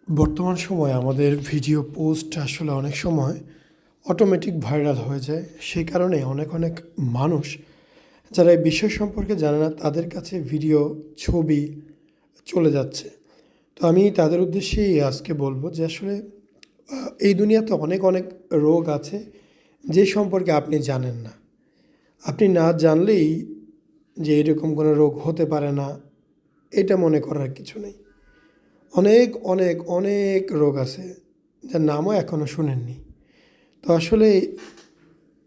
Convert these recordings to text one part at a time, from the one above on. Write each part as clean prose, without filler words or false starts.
বর্তমান সময়ে আমাদের ভিডিও পোস্ট আসলে অনেক সময় অটোমেটিক ভাইরাল হয়ে যায়। সেই কারণে অনেক অনেক মানুষ যারা এই বিষয় সম্পর্কে জানে না তাদের কাছে ভিডিও, ছবি চলে যাচ্ছে। তো আমি তাদের উদ্দেশ্যেই আজকে বলবো যে আসলে এই দুনিয়াতে অনেক অনেক রোগ আছে যে সম্পর্কে আপনি জানেন না। আপনি না জানলেই যে এরকম কোনো রোগ হতে পারে না, এটা মনে করার কিছু নেই। অনেক অনেক অনেক রোগ আছে যার নামও এখনও শুনেননি। তো আসলে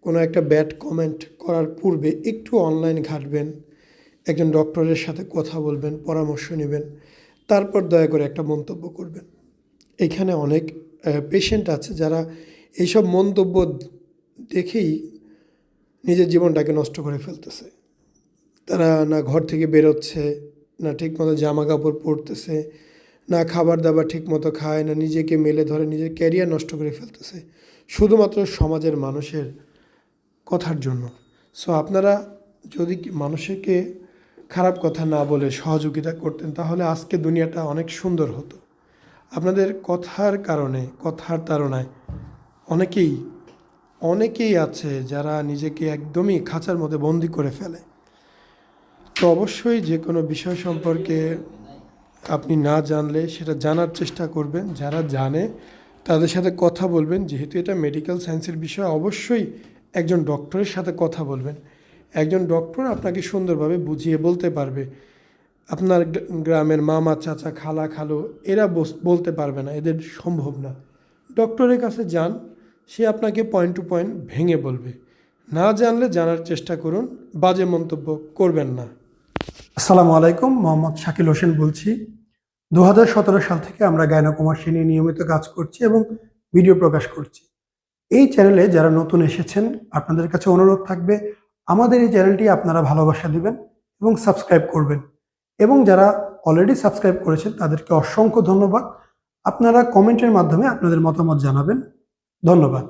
কোনো একটা ব্যাড কমেন্ট করার পূর্বে একটু অনলাইন ঘাঁটবেন, একজন ডক্টরের সাথে কথা বলবেন, পরামর্শ নেবেন, তারপর দয়া করে একটা মন্তব্য করবেন। এখানে অনেক পেশেন্ট আছে যারা এইসব মন্তব্য দেখেই নিজের জীবনটাকে নষ্ট করে ফেলতেছে। তারা না ঘর থেকে বেরোচ্ছে, না ঠিকমতো জামা কাপড় পরতেছে, না খাবার দাবার ঠিকমতো খায়, না নিজেকে মেলে ধরে নিজের ক্যারিয়ার নষ্ট করে ফেলতেছে শুধুমাত্র সমাজের মানুষের কথার জন্য। সো আপনারা যদি মানুষকে খারাপ কথা না বলে সহযোগিতা করতেন তাহলে আজকে দুনিয়াটা অনেক সুন্দর হতো। আপনাদের কথার কারণে, কথার তাড়নায় অনেকেই অনেকেই আছে যারা নিজেকে একদমই খাঁচার মধ্যে বন্দি করে ফেলে। তো অবশ্যই যে কোনো বিষয় সম্পর্কে আপনি না জানলে সেটা জানার চেষ্টা করবেন। যারা জানে তাদের সাথে কথা বলবেন। যেহেতু এটা মেডিকেল সায়েন্সের বিষয়, অবশ্যই একজন ডক্টরের সাথে কথা বলবেন। একজন ডক্টর আপনাকে সুন্দরভাবে বুঝিয়ে বলতে পারবে। আপনার গ্রামের মামা, চাচা, খালা, খালু এরা বলতে পারবে না, এদের সম্ভব না। ডক্টরের কাছে যান, সে আপনাকে পয়েন্ট টু পয়েন্ট ভেঙে বলবে। না জানলে জানার চেষ্টা করুন, বাজে মন্তব্য করবেন না। আসসালামু আলাইকুম, মোহাম্মদ শাকিল হোসেন বলছি। 2017 সাল থেকে আমরা গাইনোকমার্সি নিয়ে নিয়মিত কাজ করছি এবং ভিডিও প্রকাশ করছি। এই চ্যানেলে যারা নতুন এসেছেন আপনাদের কাছে অনুরোধ থাকবে আমাদের এই চ্যানেলটি আপনারা ভালোবাসা দিবেন এবং সাবস্ক্রাইব করবেন। এবং যারা অলরেডি সাবস্ক্রাইব করেছেন তাদেরকে অসংখ্য ধন্যবাদ। আপনারা কমেন্টের মাধ্যমে আপনাদের মতামত জানাবেন। ধন্যবাদ।